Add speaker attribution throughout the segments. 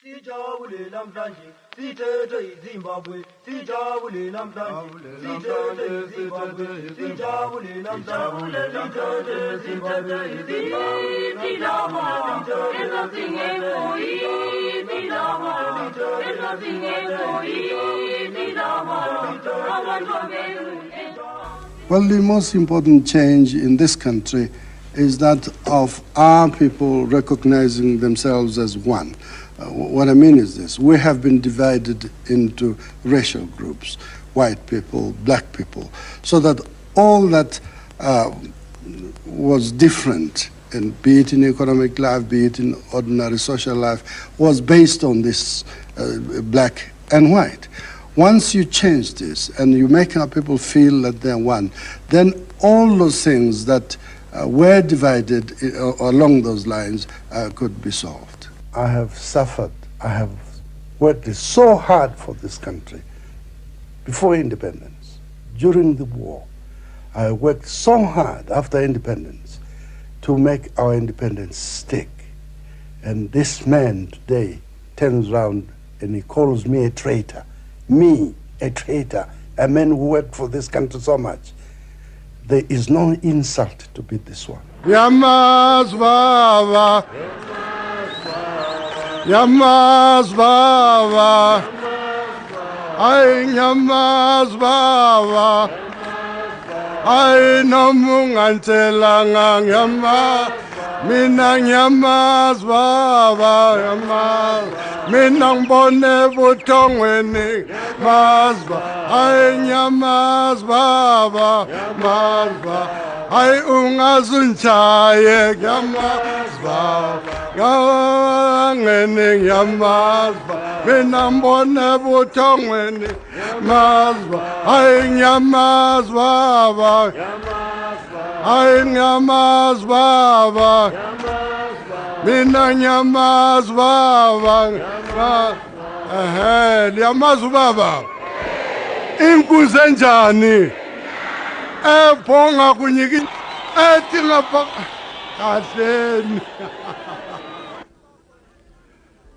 Speaker 1: Sijabule namhlanje sithethe iZimbabwe sijabule namhlanje sithethe iZimbabwe sijabule namhlanje sithethe
Speaker 2: Well, the most important change in this country is that of our people recognizing themselves as one. What I mean is this: we have been divided into racial groups, white people, black people, so that all that was different, be it in economic life, be it in ordinary social life, was based on this black and white. Once you change this and you make our people feel that they're one, then all those things that were divided along those lines could be solved. I have suffered, I have worked so hard for this country before independence, during the war. I worked so hard after independence to make our independence stick. And this man today turns around and he calls me a traitor. Me, a traitor, a man who worked for this country so much. There is no insult to beat this one. Yamas Baba, Yamas Baba, ay Yamas Baba, ay namungantelanga Yamas, mina Yamas Baba, Yamas. Minang butongweni mazba ay nyamas baba mazba ay ungazunchaye nyamas baba ngene nyamas baba minang butongweni mazba ay nyamas baba ay nyamas baba mina nyamas baba nyamas baba inkuze njani ebonga kunyiki etinga kahleni.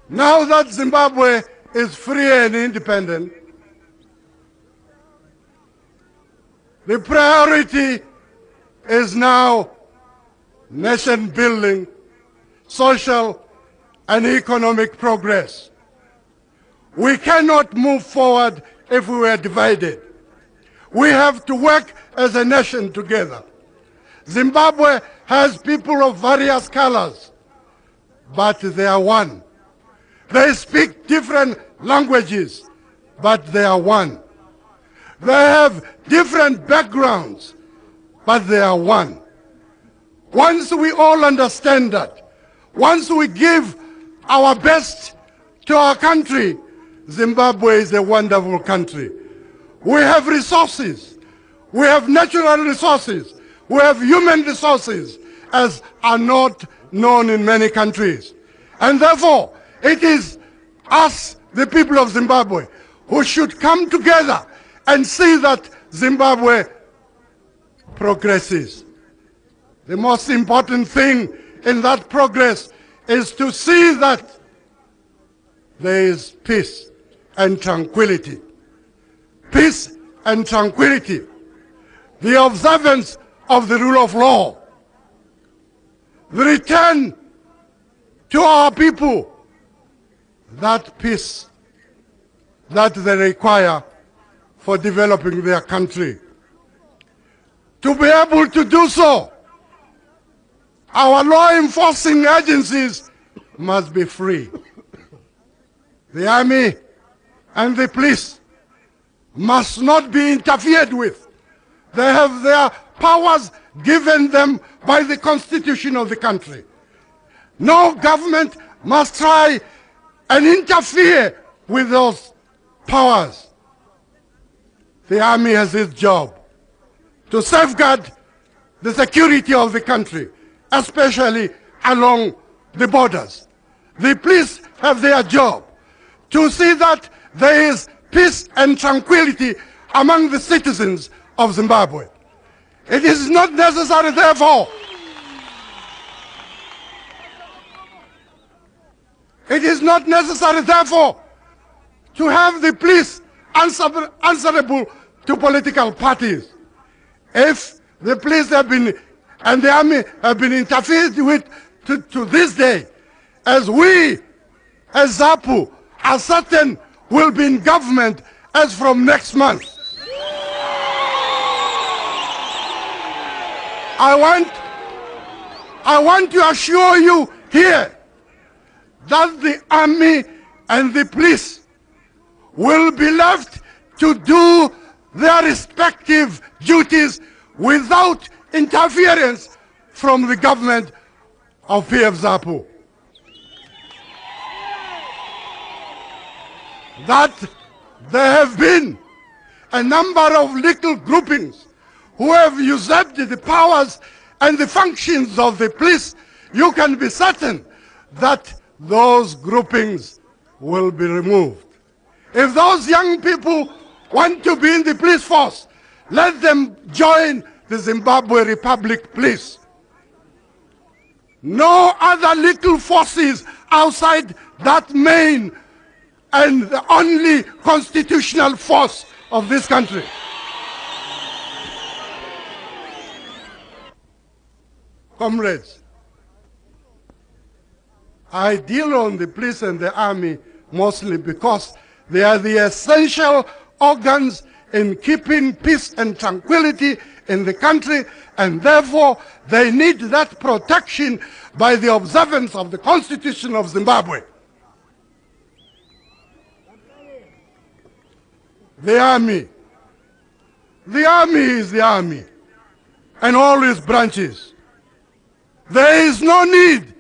Speaker 2: Now that Zimbabwe is free and independent, the priority is now nation building, social and economic progress. We cannot move forward if we are divided. We have to work as a nation together. Zimbabwe has people of various colors, but they are one. They speak different languages, but they are one. They have different backgrounds, but they are one. Once we all understand that, once we give our best to our country, Zimbabwe is a wonderful country. We have resources. We have natural resources. We have human resources as are not known in many countries. And therefore, it is us, the people of Zimbabwe, who should come together and see that Zimbabwe progresses. The most important thing in that progress is to see that there is peace and tranquility. Peace and tranquility. The observance of the rule of law. The return to our people that peace that they require for developing their country. To be able to do so, our law enforcing agencies must be free. The army and the police must not be interfered with. They have their powers given them by the constitution of the country. No government must try and interfere with those powers. The army has its job to safeguard the security of the country, especially along the borders. The police have their job to see that there is peace and tranquility among the citizens of Zimbabwe. It is not necessary, therefore, It is not necessary, therefore, to have the police answerable to political parties. If the police have been and the army have been interfered with to this day, as we, as ZAPU, are certain will be in government as from next month. I want to assure you here that the army and the police will be left to do their respective duties without interference from the government of PF ZAPU. That there have been a number of little groupings who have usurped the powers and the functions of the police, you can be certain that those groupings will be removed. If those young people want to be in the police force, let them join the Zimbabwe Republic Police. No other little forces outside that main and the only constitutional force of this country. Comrades, I deal on the police and the army mostly because they are the essential organs in keeping peace and tranquility in the country, and therefore they need that protection by the observance of the Constitution of Zimbabwe. The army is the army and all its branches. There is no need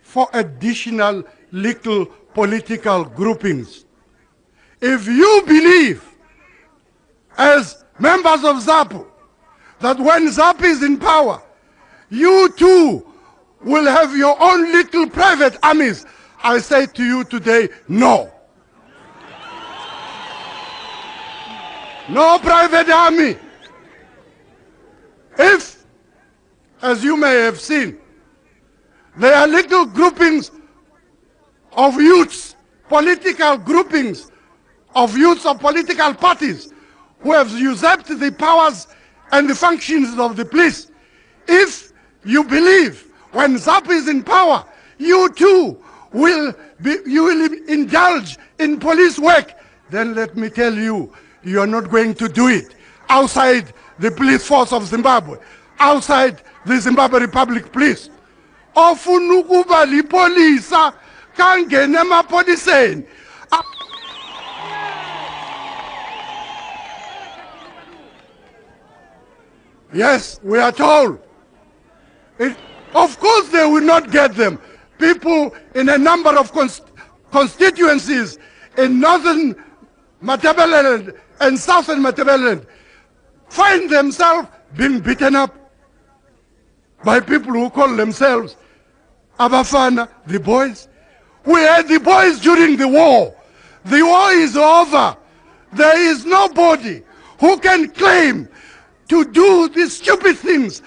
Speaker 2: for additional little political groupings. If you believe, as members of ZAPU, that when ZAPU is in power, you too will have your own little private armies, I say to you today, no. No private army. If, as you may have seen, there are little groupings of youths, political groupings of youths of political parties who have usurped the powers and the functions of the police. If you believe when ZAPU is in power, you too will indulge in police work, then let me tell you, you are not going to do it outside the police force of Zimbabwe, outside the Zimbabwe Republic Police. Ofuna ukuba lipolisa kangene emapoliseni. Yes, we are told. Of course they will not get them. People in a number of constituencies in northern Matabeleland and southern Matabeleland find themselves being beaten up by people who call themselves Abafana, the boys. We had the boys during the war. The war is over. There is nobody who can claim to do these stupid things,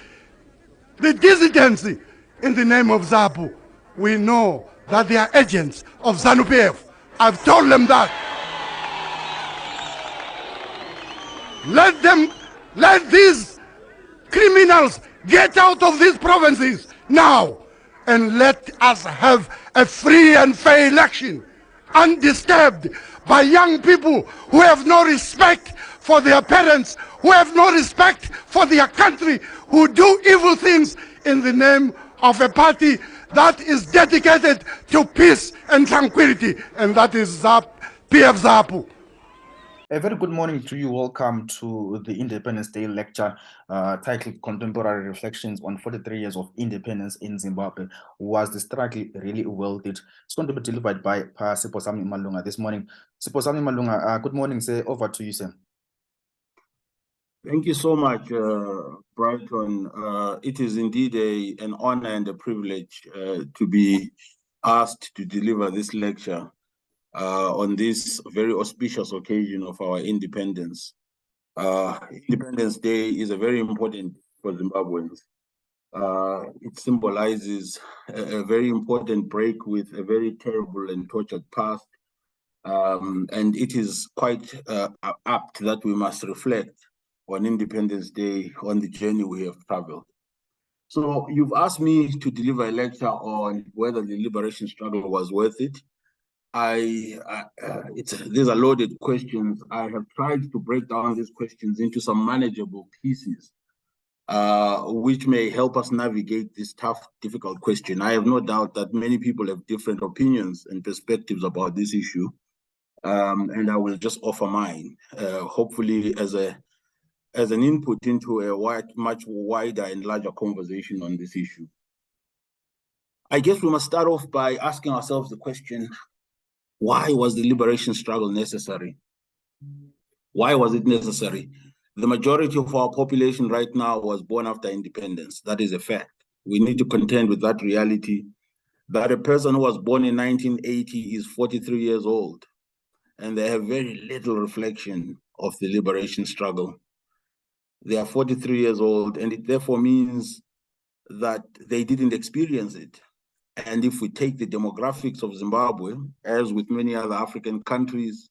Speaker 2: the dissidency in the name of ZAPU. We know that they are agents of ZANU-PF. I've told them that. Let these criminals get out of these provinces now, and let us have a free and fair election, undisturbed by young people who have no respect for their parents, who have no respect for their country, who do evil things in the name of a party that is dedicated to peace and tranquility, and that is PF ZAPU.
Speaker 3: A very good morning to you. Welcome to the Independence Day lecture titled Contemporary Reflections on 43 Years of Independence in Zimbabwe. Was the struggle really worth it? It's going to be delivered by Sipho Malunga this morning. Sipho Malunga, good morning, sir. Over to you, sir.
Speaker 4: Thank you so much, Brighton. It is indeed an honor and a privilege to be asked to deliver this lecture on this very auspicious occasion of our independence. Independence Day is a very important for Zimbabweans. It symbolizes a very important break with a very terrible and tortured past. And it is quite apt that we must reflect on Independence Day on the journey we have traveled. So you've asked me to deliver a lecture on whether the liberation struggle was worth it. These are loaded questions. I have tried to break down these questions into some manageable pieces, which may help us navigate this tough, difficult question. I have no doubt that many people have different opinions and perspectives about this issue, and I will just offer mine, hopefully as an input into a much wider and larger conversation on this issue. I guess we must start off by asking ourselves the question, why was the liberation struggle necessary? Why was it necessary? The majority of our population right now was born after independence. That is a fact. We need to contend with that reality that a person who was born in 1980 is 43 years old, and they have very little reflection of the liberation struggle. They are 43 years old, and it therefore means that they didn't experience it. And if we take the demographics of Zimbabwe, as with many other African countries,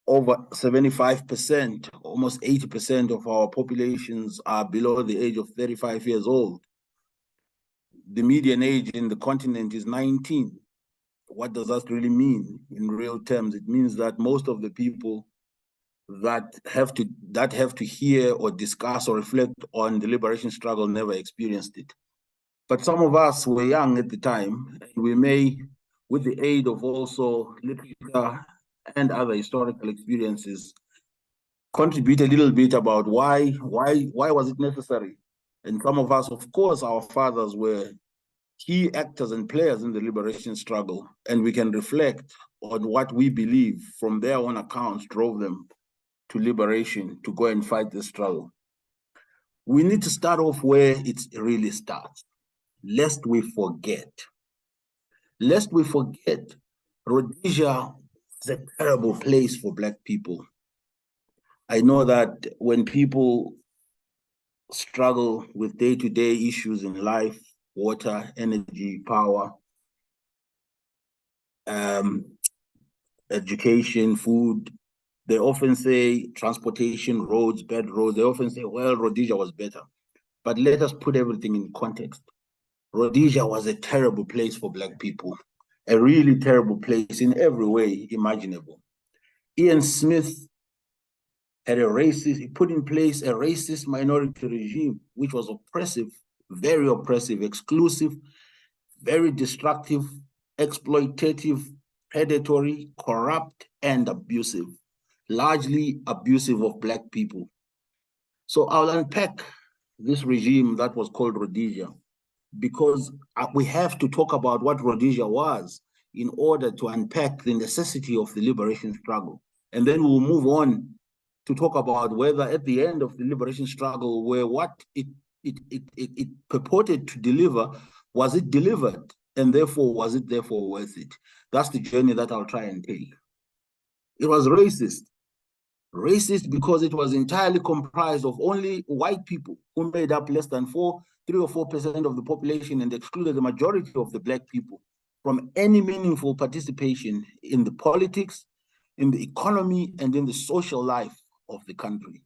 Speaker 4: over 75%, almost 80% of our populations are below the age of 35 years old. The median age in the continent is 19. What does that really mean in real terms? It means that most of the people that have to hear or discuss or reflect on the liberation struggle never experienced it. But some of us were young at the time, and we may, with the aid of also literature and other historical experiences, contribute a little bit about why was it necessary. And some of us, of course, our fathers were key actors and players in the liberation struggle, and we can reflect on what we believe from their own accounts drove them to liberation, to go and fight the struggle. We need to start off where it really starts, lest we forget. Lest we forget, Rhodesia is a terrible place for Black people. I know that when people struggle with day-to-day issues in life, water, energy, power, education, food, they often say transportation, roads, bad roads. They often say, well, Rhodesia was better. But let us put everything in context. Rhodesia was a terrible place for Black people, a really terrible place in every way imaginable. Ian Smith had he put in place a racist minority regime, which was oppressive, very oppressive, exclusive, very destructive, exploitative, predatory, corrupt, and abusive, largely abusive of Black people. So I'll unpack this regime that was called Rhodesia, because we have to talk about what Rhodesia was in order to unpack the necessity of the liberation struggle. And then we'll move on to talk about whether at the end of the liberation struggle, where what it purported to deliver, was it delivered? And therefore, was it therefore worth it? That's the journey that I'll try and take. It was racist. Racist because it was entirely comprised of only white people who made up less than 3 or 4% of the population, and excluded the majority of the Black people from any meaningful participation in the politics, in the economy, and in the social life of the country.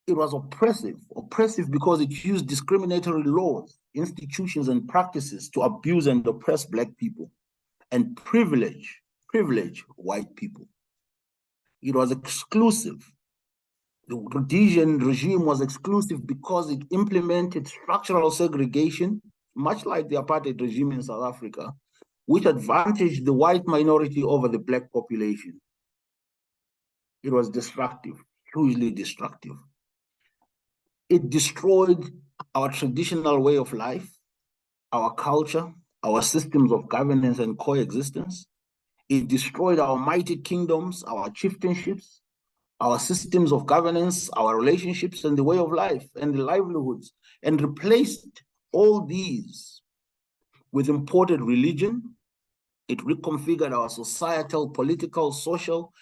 Speaker 4: It was oppressive because it used discriminatory laws, institutions, and practices to abuse and oppress Black people and privilege white people. It was exclusive. The Rhodesian regime was exclusive because it implemented structural segregation, much like the apartheid regime in South Africa, which advantaged the white minority over the Black population. It was destructive, hugely destructive. It destroyed our traditional way of life, our culture, our systems of governance and coexistence. It destroyed our mighty kingdoms, our chieftainships, our systems of governance, our relationships, and the way of life and the livelihoods, and replaced all these with imported religion. It reconfigured our societal, political, social,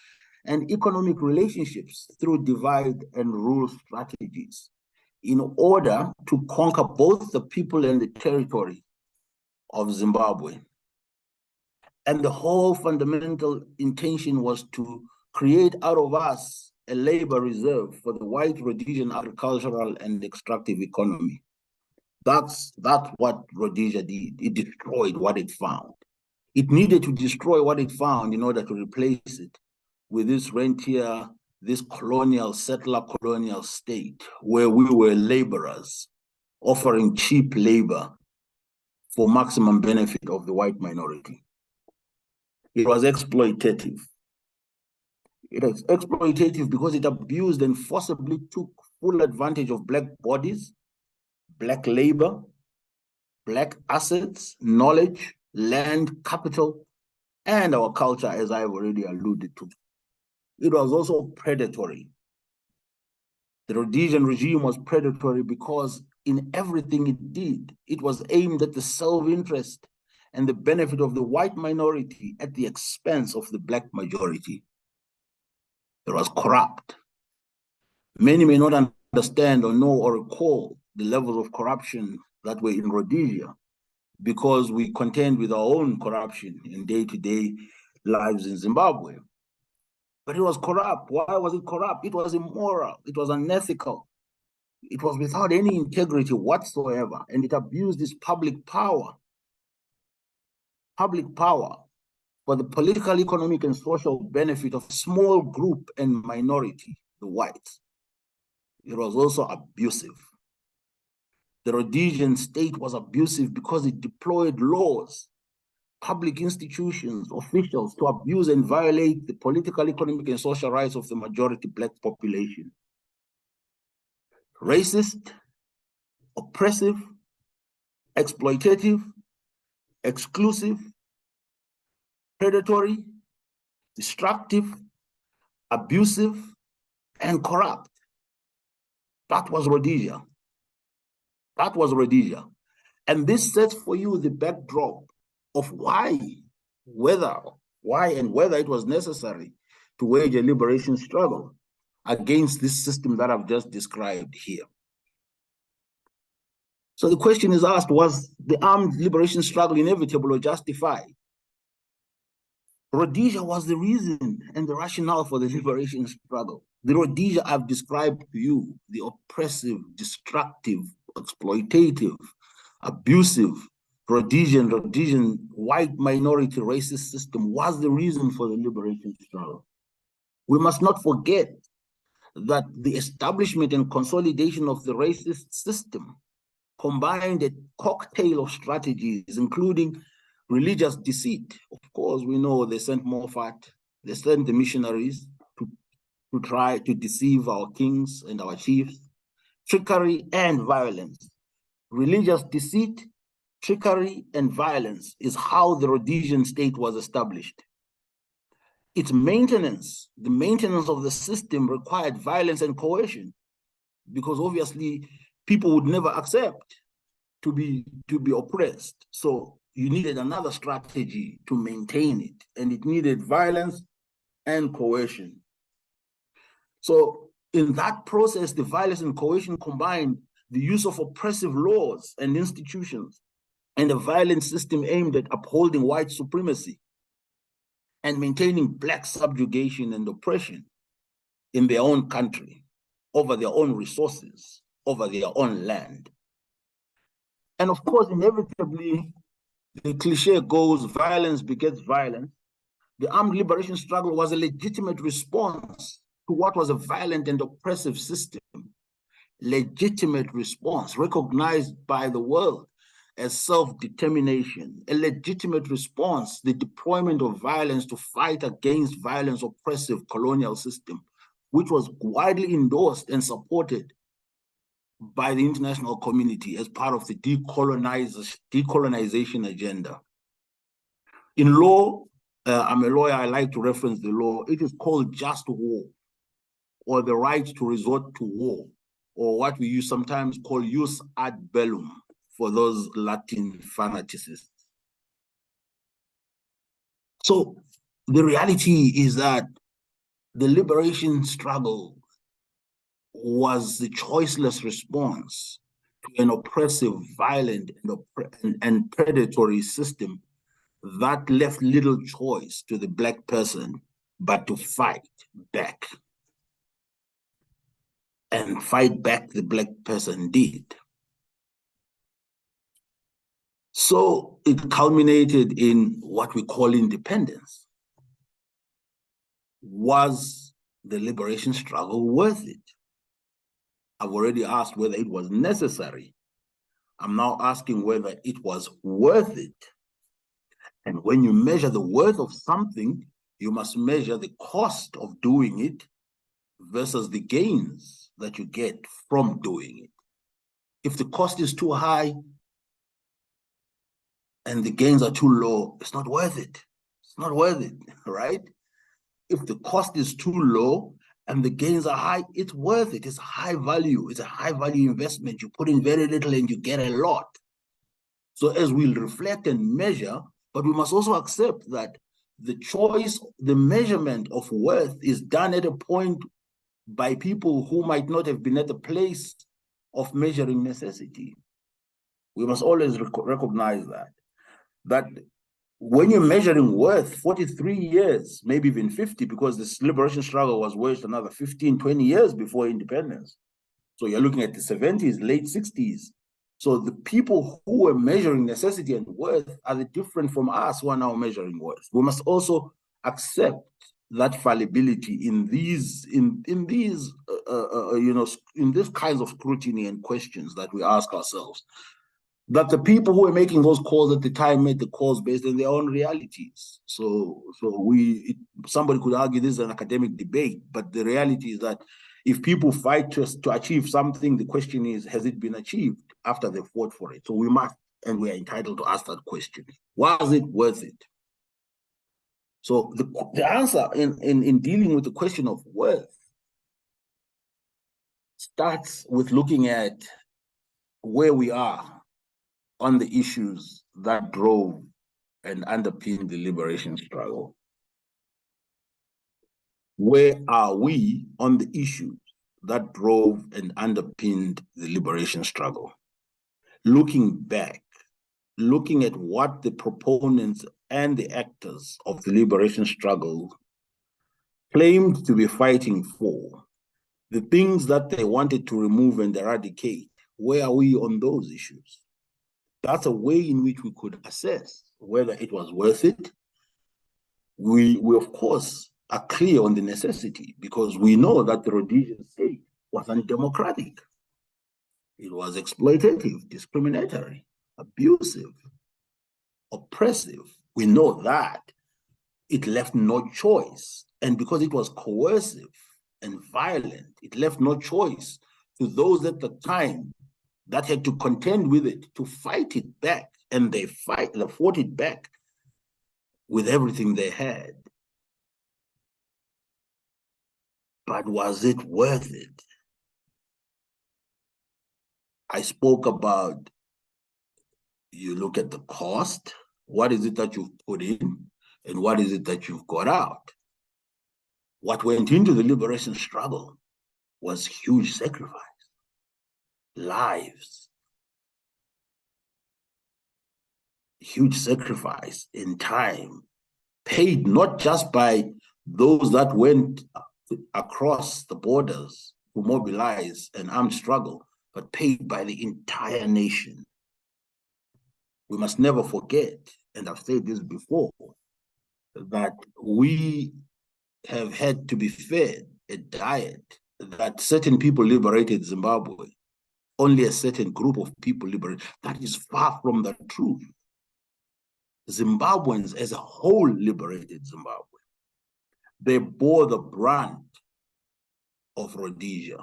Speaker 4: and economic relationships through divide and rule strategies. in order to conquer both the people and the territory of Zimbabwe. And the whole fundamental intention was to create out of us a labor reserve for the white Rhodesian agricultural and extractive economy. That's what Rhodesia did. It destroyed what it found. It needed to destroy what it found in order to replace it with this rentier, this colonial, settler colonial state where we were laborers offering cheap labor for maximum benefit of the white minority. It was exploitative. It was exploitative because it abused and forcibly took full advantage of Black bodies, Black labor, Black assets, knowledge, land, capital, and our culture, as I've already alluded to. It was also predatory. The Rhodesian regime was predatory because in everything it did, it was aimed at the self-interest and the benefit of the white minority at the expense of the Black majority. It was corrupt. Many may not understand or know or recall the levels of corruption that were in Rhodesia because we contend with our own corruption in day-to-day lives in Zimbabwe. But it was corrupt. Why was it corrupt? It was immoral. It was unethical. It was without any integrity whatsoever, and it abused its public power for the political, economic, and social benefit of a small group and minority, the whites. It was also abusive. The Rhodesian state was abusive because it deployed laws, public institutions, officials to abuse and violate the political, economic, and social rights of the majority Black population. Racist, oppressive, exploitative, exclusive, predatory, destructive, abusive, and corrupt. That was Rhodesia. That was Rhodesia. And this sets for you the backdrop of why and whether it was necessary to wage a liberation struggle against this system that I've just described here. So the question is asked, was the armed liberation struggle inevitable or justified? Rhodesia was the reason and the rationale for the liberation struggle. The Rhodesia I've described to you, the oppressive, destructive, exploitative, abusive, Rhodesian white minority racist system was the reason for the liberation struggle. We must not forget that the establishment and consolidation of the racist system combined a cocktail of strategies, including religious deceit. Of course, we know they sent Moffat, they sent the missionaries to try to deceive our kings and our chiefs, trickery and violence. Religious deceit, trickery, and violence is how the Rhodesian state was established. Its maintenance, the maintenance of the system required violence and coercion, because obviously people would never accept to be oppressed. So you needed another strategy to maintain it, and it needed violence and coercion. So in that process, the violence and coercion combined the use of oppressive laws and institutions and a violent system aimed at upholding white supremacy and maintaining Black subjugation and oppression in their own country, over their own resources, over their own land. And of course, inevitably, the cliche goes, violence begets violence. The armed liberation struggle was a legitimate response to what was a violent and oppressive system. Legitimate response recognized by the world as self-determination, a legitimate response, the deployment of violence to fight against violence, oppressive colonial system, which was widely endorsed and supported by the international community as part of the decolonization agenda. In law, I'm a lawyer, I like to reference the law. It is called just war, or the right to resort to war, or what we sometimes call jus ad bellum for those Latin fanaticists. So the reality is that the liberation struggle was the choiceless response to an oppressive, violent, and predatory system that left little choice to the Black person but to fight back. And fight back the Black person did. So it culminated in what we call independence. Was the liberation struggle worth it? I've already asked whether it was necessary. I'm now asking whether it was worth it. And when you measure the worth of something, you must measure the cost of doing it versus the gains that you get from doing it. If the cost is too high and the gains are too low, it's not worth it. It's not worth it, right? If the cost is too low and the gains are high, it's worth it. It's high value. It's a high value investment. You put in very little and you get a lot. So as we'll reflect and measure, but we must also accept that the choice, the measurement of worth is done at a point by people who might not have been at the place of measuring necessity. We must always recognize that when you're measuring worth, 43 years, maybe even 50, because this liberation struggle was waged another 15, 20 years before independence. So you're looking at the 70s, late 60s. So the people who were measuring necessity and worth are different from us who are now measuring worth. We must also accept that fallibility in these kinds of scrutiny and questions that we ask ourselves. That the people who were making those calls at the time made the calls based on their own realities. So somebody could argue this is an academic debate, but the reality is that if people fight to achieve something, the question is, has it been achieved after they fought for it? So we must, and we are entitled to ask that question. Was it worth it? So the answer in dealing with the question of worth starts with looking at where we are on the issues that drove and underpinned the liberation struggle. Where are we on the issues that drove and underpinned the liberation struggle? Looking back, looking at what the proponents and the actors of the liberation struggle claimed to be fighting for, the things that they wanted to remove and eradicate, where are we on those issues? That's a way in which we could assess whether it was worth it. We of course are clear on the necessity because we know that the Rhodesian state was undemocratic. It was exploitative, discriminatory, abusive, oppressive. We know that. It left no choice. And because it was coercive and violent, it left no choice to those at the time that had to contend with it, to fight it back. And they fought it back with everything they had. But was it worth it? I spoke about, you look at the cost, what is it that you've put in, and what is it that you've got out? What went into the liberation struggle was huge sacrifice, lives, huge sacrifice in time, paid not just by those that went across the borders to mobilize an armed struggle, but paid by the entire nation. We must never forget, and I've said this before, that we have had to be fed a diet that certain people liberated Zimbabwe, only a certain group of people liberated. That is far from the truth. Zimbabweans as a whole liberated Zimbabwe. They bore the brunt of Rhodesia.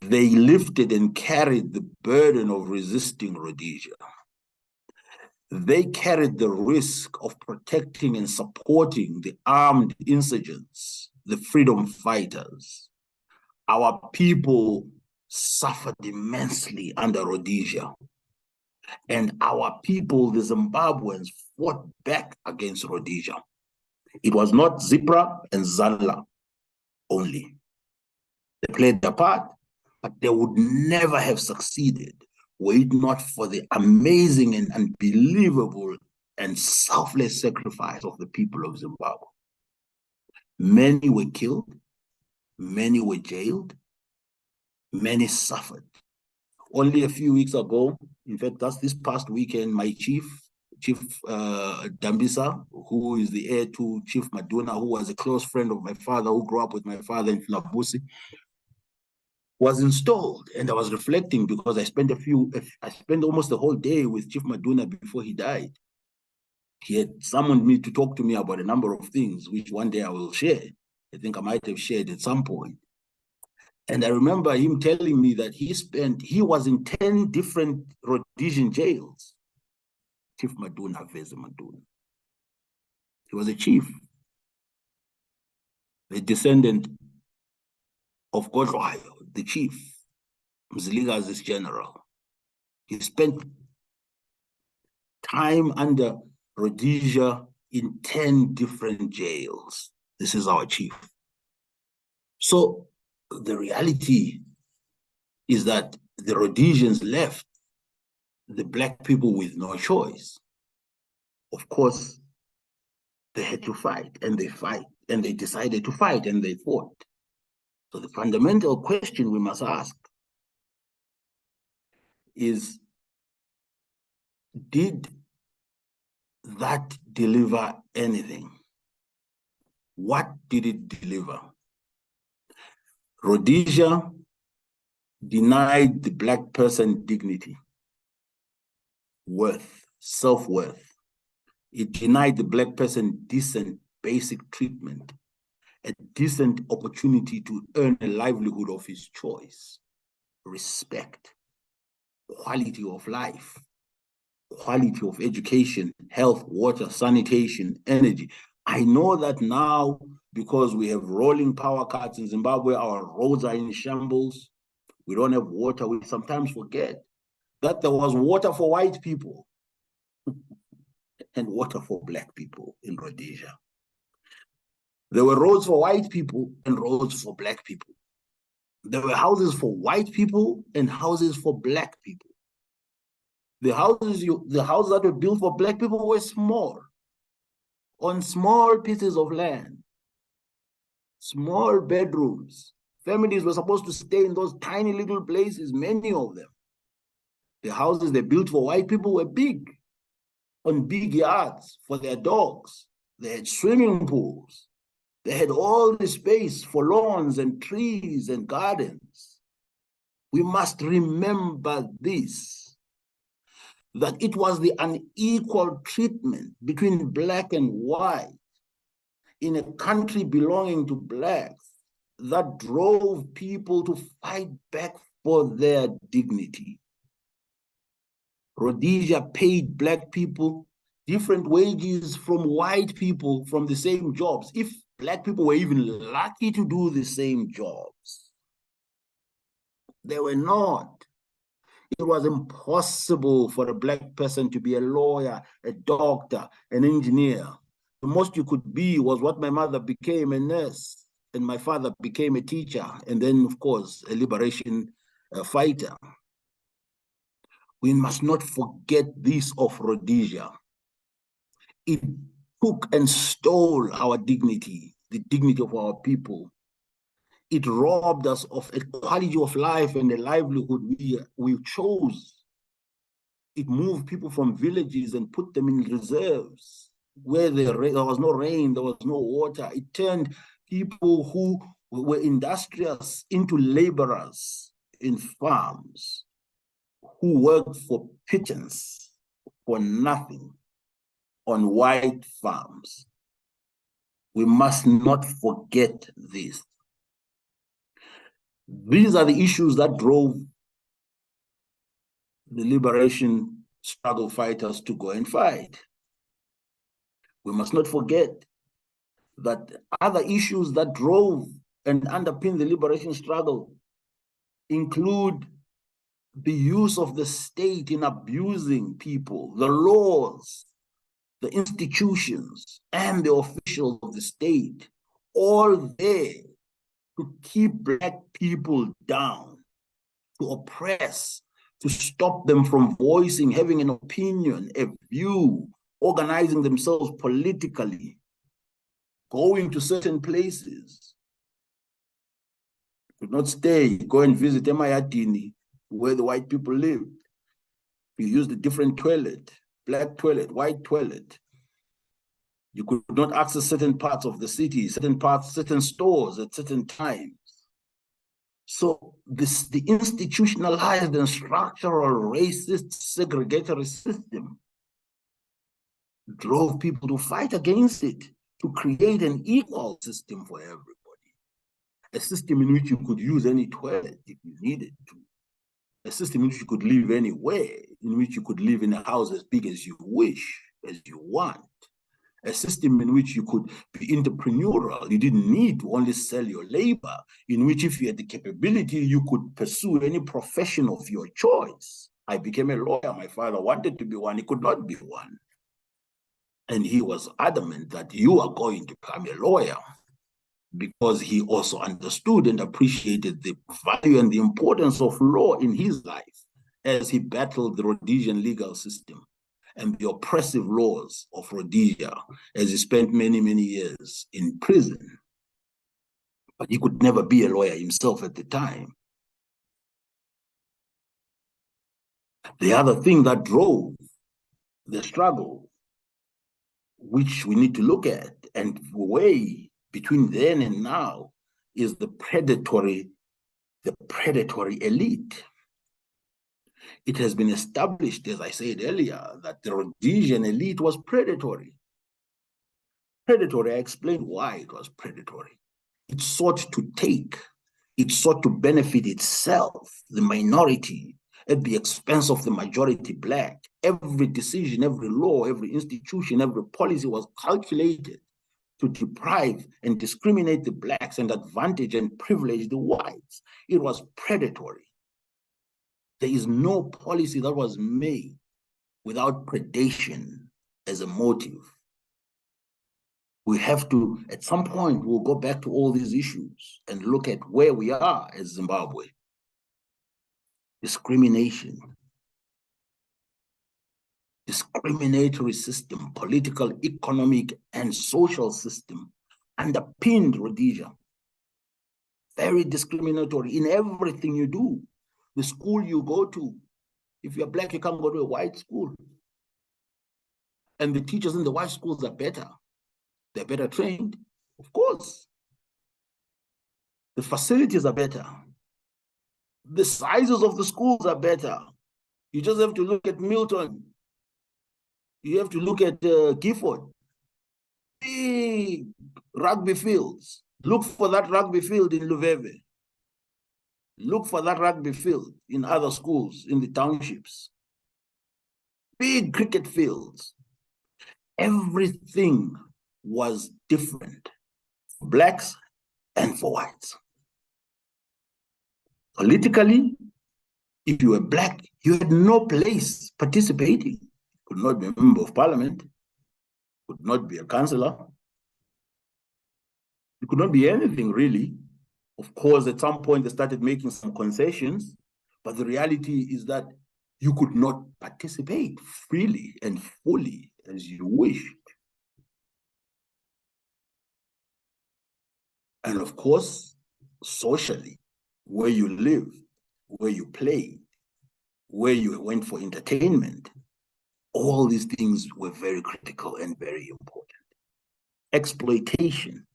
Speaker 4: They lifted and carried the burden of resisting Rhodesia. They carried the risk of protecting and supporting the armed insurgents, the freedom fighters. Our people suffered immensely under Rhodesia. And our people, the Zimbabweans, fought back against Rhodesia. It was not Zipra and Zala only. They played their part, but they would never have succeeded were it not for the amazing and unbelievable and selfless sacrifice of the people of Zimbabwe. Many were killed, many were jailed, many suffered. Only a few weeks ago, in fact, that's this past weekend, my Chief Dambisa, who is the heir to Chief Maduna, who was a close friend of my father, who grew up with my father in Flabusi, was installed. And I was reflecting because I spent almost the whole day with Chief Maduna before he died. He had summoned me to talk to me about a number of things, which one day I will share. I think I might have shared at some point. And I remember him telling me that he was in 10 different Rhodesian jails. Chief Maduna, Veze Maduna. He was a chief, a descendant of Godwayo, the chief, Mzilikazi's general. He spent time under Rhodesia in 10 different jails. This is our chief. So the reality is that the Rhodesians left the Black people with no choice. Of course, they had to fight, and they decided to fight, and they fought. So the fundamental question we must ask is, did that deliver anything? What did it deliver? Rhodesia denied the Black person dignity, worth, self-worth. It denied the Black person decent, basic treatment, a decent opportunity to earn a livelihood of his choice, respect, quality of life, quality of education, health, water, sanitation, energy. I know that now, because we have rolling power cuts in Zimbabwe, our roads are in shambles, we don't have water. We sometimes forget that there was water for white people and water for Black people in Rhodesia. There were roads for white people and roads for Black people. There were houses for white people and houses for Black people. The houses that were built for Black people were small, on small pieces of land, small bedrooms. Families were supposed to stay in those tiny little places, many of them. The houses they built for white people were big, on big yards for their dogs. They had swimming pools. They had all the space for lawns and trees and gardens. We must remember this, that it was the unequal treatment between Black and white in a country belonging to Blacks that drove people to fight back for their dignity. Rhodesia paid Black people different wages from white people from the same jobs, if Black people were even lucky to do the same jobs. They were not. It was impossible for a Black person to be a lawyer, a doctor, an engineer. The most you could be was what my mother became, a nurse, and my father became a teacher, and then, of course, a liberation fighter. We must not forget this of Rhodesia. It took and stole our dignity, the dignity of our people. It robbed us of a quality of life and a livelihood we chose. It moved people from villages and put them in reserves where there was no rain, there was no water. It turned people who were industrious into laborers in farms, who worked for pittance, for nothing, on white farms. We must not forget this. These are the issues that drove the liberation struggle fighters to go and fight. We must not forget that other issues that drove and underpin the liberation struggle include the use of the state in abusing people, the laws, the institutions, and the officials of the state, all there to keep black people down, to oppress, to stop them from voicing, having an opinion, a view, organizing themselves politically, going to certain places. Could not stay, go and visit Emayadini, where the white people lived. You used a different toilet, black toilet, white toilet. You could not access certain parts of the city, certain stores at certain times. So the institutionalized and structural racist segregatory system drove people to fight against it, to create an equal system for everybody. A system in which you could use any toilet if you needed to. A system in which you could live anywhere, in which you could live in a house as big as you wish, as you want. A system in which you could be entrepreneurial. You didn't need to only sell your labor, in which if you had the capability, you could pursue any profession of your choice. I became a lawyer. My father wanted to be one. He could not be one. And he was adamant that you are going to become a lawyer, because he also understood and appreciated the value and the importance of law in his life as he battled the Rhodesian legal system and the oppressive laws of Rhodesia, as he spent many, many years in prison. But he could never be a lawyer himself at the time. The other thing that drove the struggle, which we need to look at and weigh between then and now, is the predatory elite. It has been established, as I said earlier, that the Rhodesian elite was predatory. Predatory, I explained why it was predatory. It sought to take, it sought to benefit itself, the minority, at the expense of the majority black. Every decision, every law, every institution, every policy was calculated to deprive and discriminate the blacks and advantage and privilege the whites. It was predatory. There is no policy that was made without predation as a motive. We have to, at some point, we'll go back to all these issues and look at where we are as Zimbabwe. Discrimination, discriminatory system, political, economic, and social system underpinned Rhodesia. Very discriminatory in everything you do. The school you go to, if you're black, you can't go to a white school. And the teachers in the white schools are better. They're better trained, of course. The facilities are better. The sizes of the schools are better. You just have to look at Milton. You have to look at Gifford. Big rugby fields. Look for that rugby field in Luveve. Look for that rugby field in other schools, in the townships. Big cricket fields. Everything was different for blacks and for whites. Politically, if you were black, you had no place participating. Could not be a member of parliament, could not be a councillor. You could not be anything really. Of course, at some point they started making some concessions, but the reality is that you could not participate freely and fully as you wished. And of course, socially, where you live, where you play, where you went for entertainment, all these things were very critical and very important. Exploitation.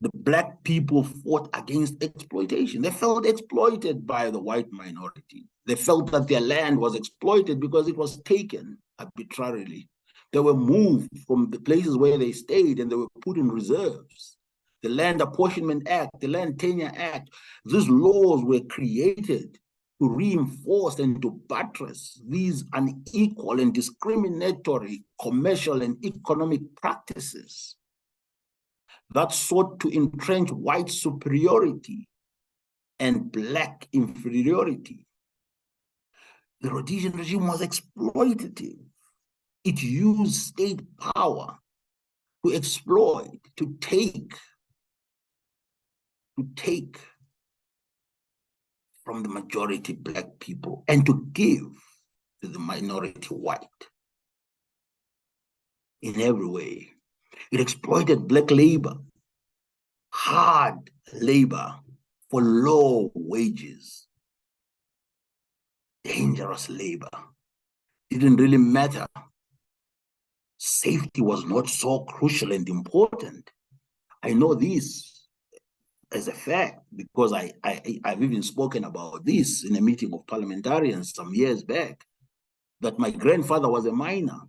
Speaker 4: The black people fought against exploitation. They felt exploited by the white minority. They felt that their land was exploited because it was taken arbitrarily. They were moved from the places where they stayed and they were put in reserves. The Land Apportionment Act, the Land Tenure Act, these laws were created to reinforce and to buttress these unequal and discriminatory commercial and economic practices that sought to entrench white superiority and black inferiority. The Rhodesian regime was exploitative. It used state power to exploit, to take to take from the majority black people and to give to the minority white in every way. It exploited black labor, hard labor for low wages, dangerous labor. It didn't really matter. Safety was not so crucial and important. I know this as a fact because I've even spoken about this in a meeting of parliamentarians some years back, that my grandfather was a miner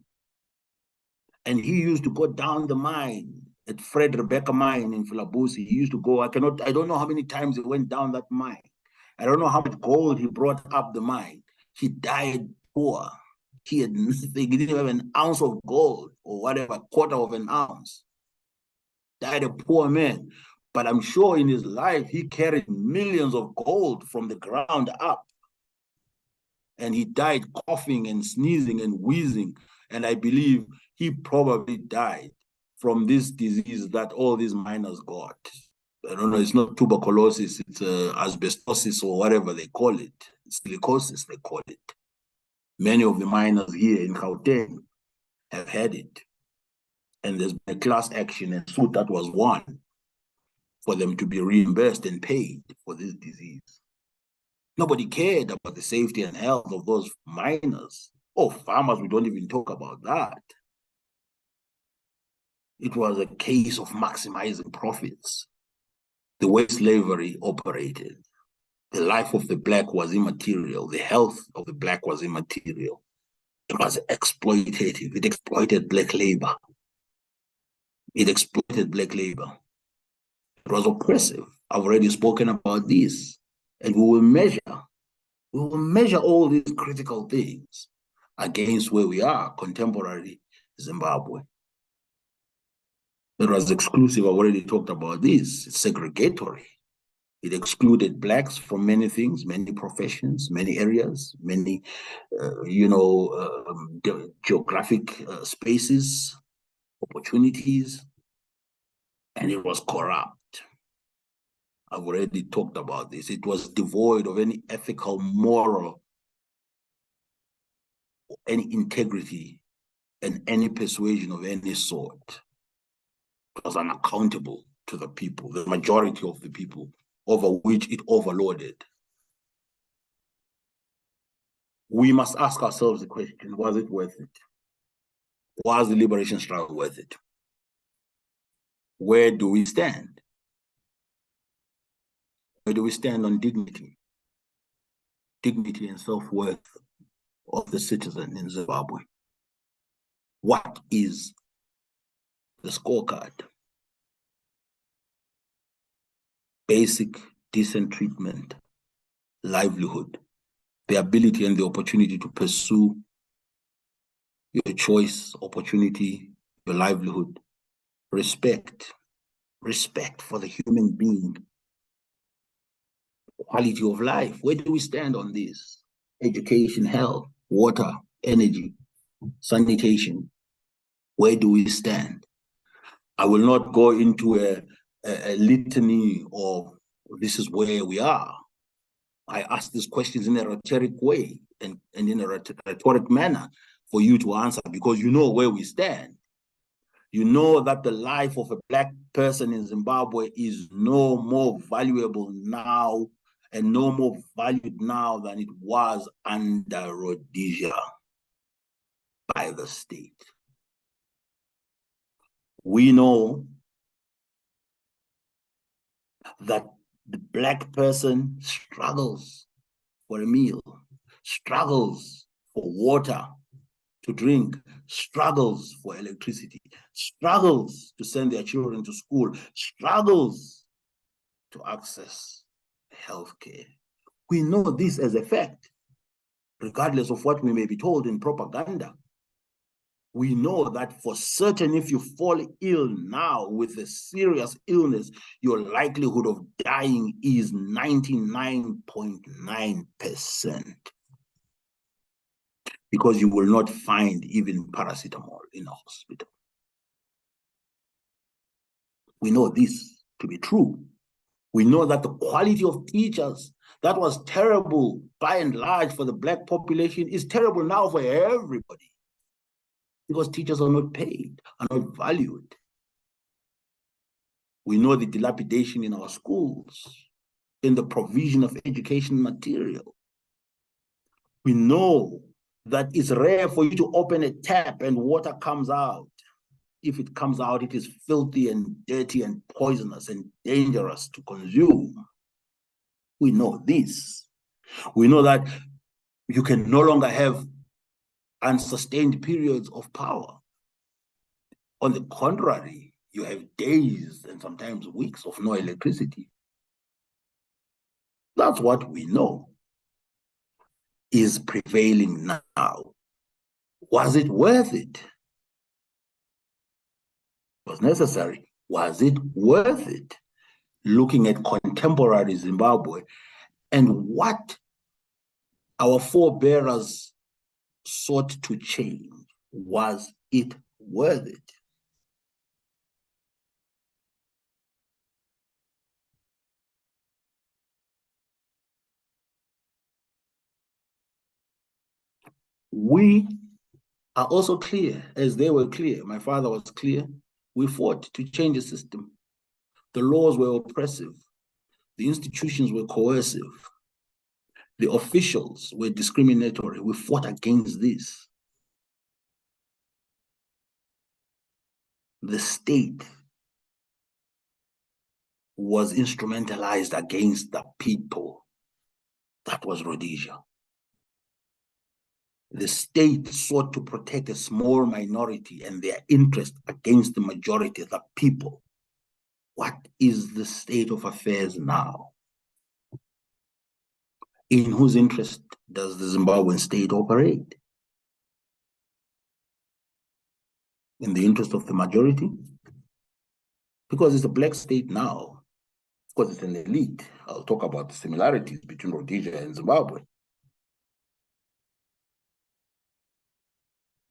Speaker 4: and he used to go down the mine at Fred Rebecca mine in Philabusi. He used to go, I don't know how many times he went down that mine. I don't know how much gold he brought up the mine. He died poor. He had nothing. He didn't have an ounce of gold or whatever, quarter of an ounce. Died a poor man. But I'm sure in his life, he carried millions of gold from the ground up. And he died coughing and sneezing and wheezing. And I believe he probably died from this disease that all these miners got. I don't know, it's not tuberculosis, it's asbestosis or whatever they call it. Silicosis, they call it. Many of the miners here in Gauteng have had it. And there's been a class action and suit that was won for them to be reimbursed and paid for this disease. Nobody cared about the safety and health of those miners. Oh, farmers, we don't even talk about that. It was a case of maximizing profits. The way slavery operated, the life of the black was immaterial. The health of the black was immaterial. It was exploitative. It exploited black labor. It exploited black labor. It was oppressive. I've already spoken about this. And we will measure all these critical things against where we are, contemporary Zimbabwe. It was exclusive. I've already talked about this. It's segregatory. It excluded blacks from many things, many professions, many areas, many, geographic spaces, opportunities, and it was corrupt. I've already talked about this. It was devoid of any ethical, moral, any integrity, and any persuasion of any sort. It was unaccountable to the people, the majority of the people, over which it overloaded. We must ask ourselves the question, was it worth it? Was the liberation struggle worth it? Where do we stand? Where do we stand on dignity? Dignity and self-worth of the citizen in Zimbabwe. What is the scorecard? Basic, decent treatment, livelihood, the ability and the opportunity to pursue your choice, opportunity, your livelihood, respect for the human being, quality of life. Where do we stand on this? Education, health, water, energy, sanitation. Where do we stand? I will not go into a litany of this is where we are. I ask these questions in a rhetoric way and in a rhetoric manner for you to answer, because you know where we stand. You know that the life of a black person in Zimbabwe is no more valuable now and no more valued now than it was under Rhodesia by the state. We know that the black person struggles for a meal, struggles for water to drink, struggles for electricity, struggles to send their children to school, struggles to access healthcare. We know this as a fact, regardless of what we may be told in propaganda. We know that for certain, if you fall ill now with a serious illness, your likelihood of dying is 99.9%. Because you will not find even paracetamol in a hospital. We know this to be true. We know that the quality of teachers that was terrible by and large for the Black population is terrible now for everybody, because teachers are not paid, are not valued. We know the dilapidation in our schools, in the provision of education material. We know that it's rare for you to open a tap and water comes out. If it comes out, it is filthy and dirty and poisonous and dangerous to consume. We know this. We know that you can no longer have unsustained periods of power. On the contrary, you have days and sometimes weeks of no electricity. That's what we know is prevailing now. Was it worth it? It was necessary. Was it worth it? Looking at contemporary Zimbabwe and what our forebearers sought to change, was it worth it? We are also clear, as they were clear. My father was clear. We fought to change the system. The laws were oppressive. The institutions were coercive. The officials were discriminatory. We fought against this. The state was instrumentalized against the people. That was Rhodesia. The state sought to protect a small minority and their interest against the majority of the people. What is the state of affairs now? In whose interest does the Zimbabwean state operate? In the interest of the majority? Because it's a Black state now. Of course, it's an elite. I'll talk about the similarities between Rhodesia and Zimbabwe.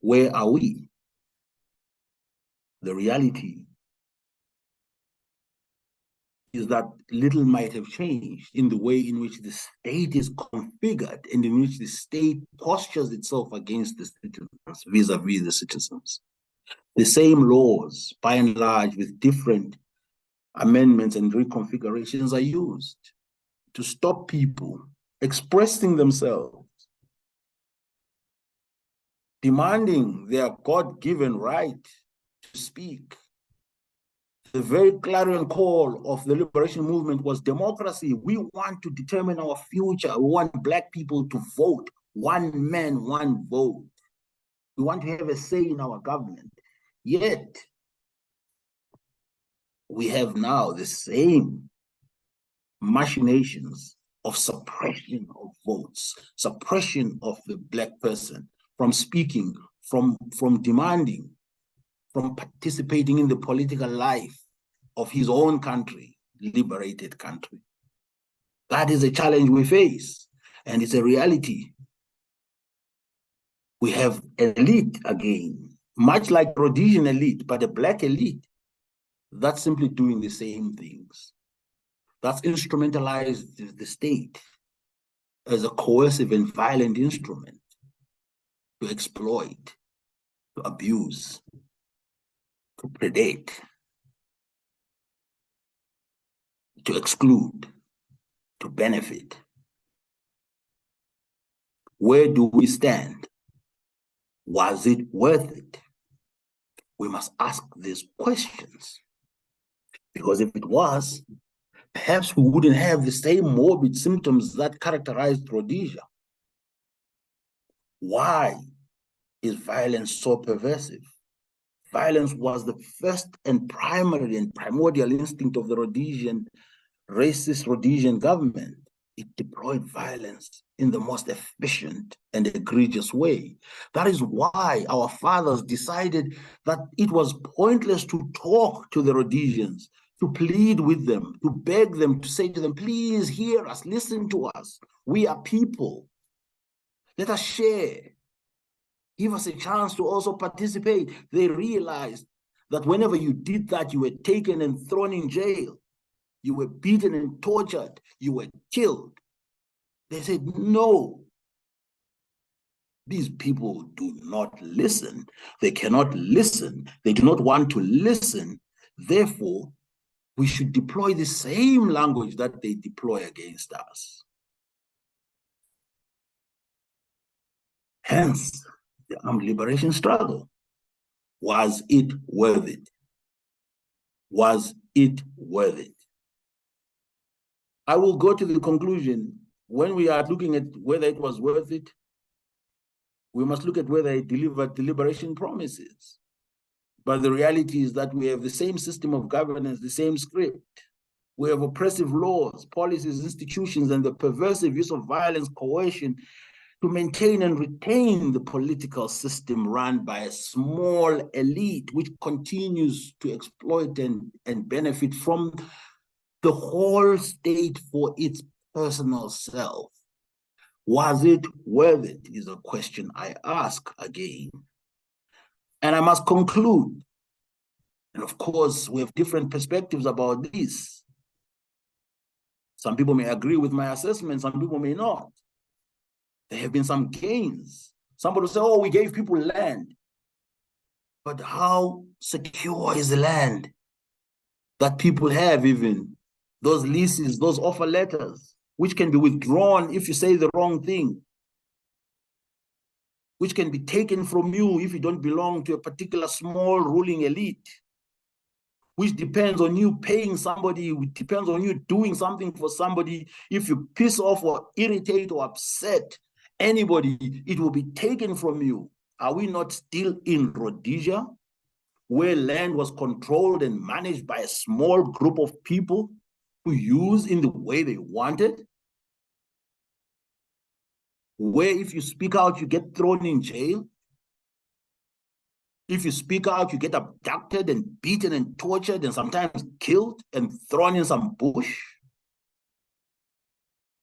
Speaker 4: Where are we? The reality is that little might have changed in the way in which the state is configured and in which the state postures itself against the citizens, vis-a-vis the citizens. The same laws, by and large, with different amendments and reconfigurations, are used to stop people expressing themselves, demanding their God-given right to speak. The very clarion call of the liberation movement was democracy. We want to determine our future. We want Black people to vote. One man, one vote. We want to have a say in our government. Yet, we have now the same machinations of suppression of votes, suppression of the Black person from speaking, from demanding, from participating in the political life of his own country, liberated country. That is a challenge we face, and it's a reality. We have elite again, much like Rhodesian elite, but a Black elite that's simply doing the same things. That's instrumentalized the state as a coercive and violent instrument to exploit, to abuse, to predate, to exclude, to benefit. Where do we stand? Was it worth it? We must ask these questions, because if it was, perhaps we wouldn't have the same morbid symptoms that characterized Rhodesia. Why is violence so pervasive? Violence was the first and primary and primordial instinct of the Rhodesian, racist Rhodesian government. It deployed violence in the most efficient and egregious way. That is why our fathers decided that it was pointless to talk to the Rhodesians, to plead with them, to beg them, to say to them, please hear us, listen to us. We are people. Let us share. Give us a chance to also participate. They realized that whenever you did that, you were taken and thrown in jail. You were beaten and tortured. You were killed. They said, no. These people do not listen. They cannot listen. They do not want to listen. Therefore, we should deploy the same language that they deploy against us. Hence, the armed liberation struggle. Was it worth it? Was it worth it? I will go to the conclusion, when we are looking at whether it was worth it, we must look at whether it delivered the liberation promises. But the reality is that we have the same system of governance, the same script. We have oppressive laws, policies, institutions, and the perversive use of violence, coercion, to maintain and retain the political system run by a small elite, which continues to exploit and benefit from the whole state for its personal self. Was it worth it, is a question I ask again. And I must conclude, and of course, we have different perspectives about this. Some people may agree with my assessment, some people may not. There have been some gains. Somebody will say, oh, we gave people land. But how secure is the land that people have even? Those leases, those offer letters, which can be withdrawn if you say the wrong thing, which can be taken from you if you don't belong to a particular small ruling elite, which depends on you paying somebody, it depends on you doing something for somebody. If you piss off or irritate or upset anybody, it will be taken from you. Are we not still in Rhodesia, where land was controlled and managed by a small group of people who use in the way they wanted? Where if you speak out, you get thrown in jail? If you speak out, you get abducted and beaten and tortured and sometimes killed and thrown in some bush?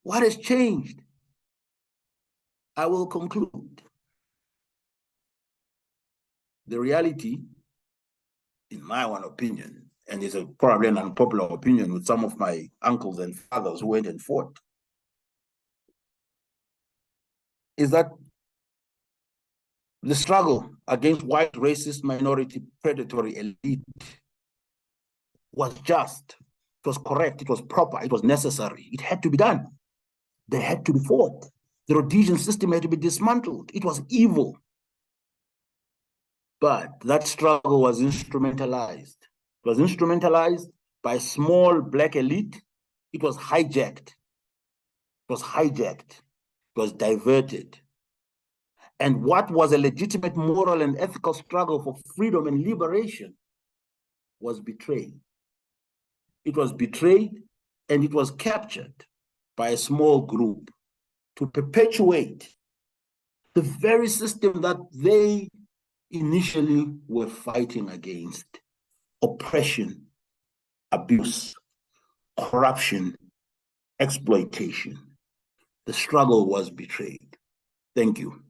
Speaker 4: What has changed? I will conclude. The reality, in my own opinion, and it's probably an unpopular opinion with some of my uncles and fathers who went and fought, is that the struggle against white, racist, minority, predatory elite was just, it was correct, it was proper, it was necessary. It had to be done. They had to be fought. The Rhodesian system had to be dismantled. It was evil. But that struggle was instrumentalized. It was instrumentalized by a small black elite. It was hijacked. It was hijacked. It was diverted. And what was a legitimate moral and ethical struggle for freedom and liberation was betrayed. It was betrayed and it was captured by a small group to perpetuate the very system that they initially were fighting against: oppression, abuse, corruption, exploitation. The struggle was betrayed. Thank you.